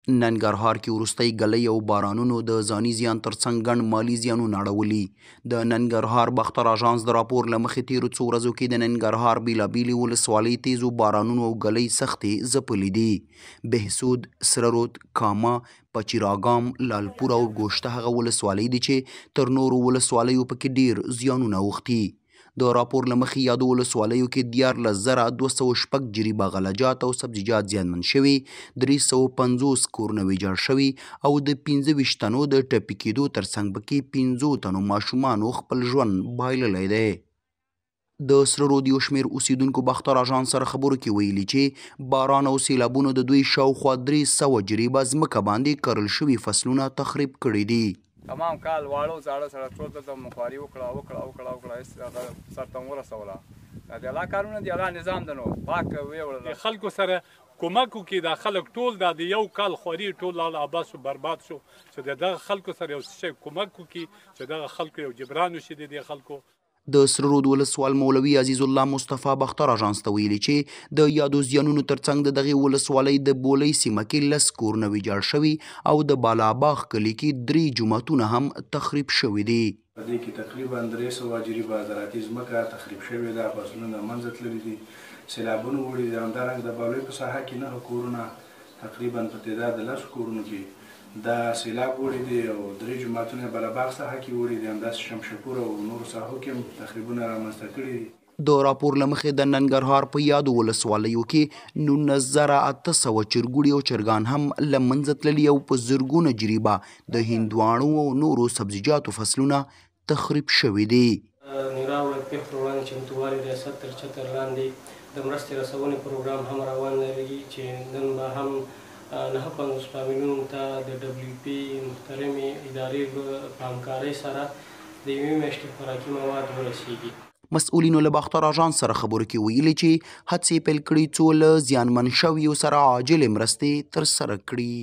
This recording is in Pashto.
ننګرهار کې وروستۍ ګلۍ او بارانونو د ځاني زیان ترڅنګ ګڼ مالي زیانونه اړولي. د ننګرهار باختر اژانس د راپور له مخې تېرو څو ورځو کې د ننګرهار بېلابېلې ولسوالۍ تیزو بارانونو او ګلۍ سختې ځپلي دي. بهسود، سره رود، کامه، پچیراګام، لالپور او ګوشته هغه ولسوالۍ دي چې تر نورو ولسوالیو پکې ډېر زیانونه اوښتي. د راپور له مخې یادو ولسوالیو کې 14,206 جریبه غلجات او سبزیجات زیانمن شوي، 350 کورونه ویجاړ شوي او د 25 تنو د ټپي کېدو ترڅنګ پکې 15 تنو ماشومانو خپل ژوند بایللی دی. د سره رود یو شمېر اوسیدونکو باختر اژانس سره خبرو کې ویلي چې باران او سیلابونو د دوی شاوخوا 300 جریبه ځمکه باندې کرل شوي فصلونه تخریب کړي دي. تمام کال واړو زاړه سره ټول ته مخواري وکړه هېڅ سرته ورسوله. د الله کارونه د الله نظام دی نو پاک ویې د خلکو سره کومک وکړي. دا خلک ټول د یو کال خواري ټول آباد شو برباد شو چې د دغه خلکو سره یو څه کومک وکړي چې دغه خلکو یو جبران وشي د دې خلکو. د سره رود ولسوال مولوي عزیز الله مصطفی باختر اژانس ته ویلي چې د یادو زیانونو ترڅنګ د دغې ولسوالۍ د بولۍ سیمه کې 10 کورونه ویجاړ شوي او د بالاباغ کلي کې 3 جوماتونه هم تخریب شوي دي. په دې کې تقریبا 300 جریبه زراعتي ځمکه تخریب شوې ده، فصلونه له منځه تللي دي، سیلابونه وړي دي. همدارنګه د بالوی په ساحه کې 9 کورونه تقریبا په تعداد د 10 کورونو کې دا سیلاب وړي دي او 3 جوماتونه بالاباغ ساحه کې وړي دي. همداسې شمشپور او نورو ساحو کې هم تخریبونه رامنځته کړي دي. د راپور له مخې د ننګرهار په یادو ولسوالیو کې 19,800 چرګوړي او چرګان هم له منځه تللي او په زرګونه جریبه د هندواڼو او نورو سبزیجاتو فصلونه تخریب شوي دي. نیراوړ پیښو پر وړاندې چمتووالي ریاست تر چتر لاندې د مرستې رسونې پروګرام هم روان لري چې نن به هم 950 فامیلونو ته د WP محترمې ادارې په همکارۍ سره د یوې میاشتې خوراکي مواد ورسیږي. مسؤلینو له باختر اژانس سره خبرو کې ویلي چې هڅې پیل کړي څو له زیانمن شویو سره عاجلې مرستې ترسره کړي.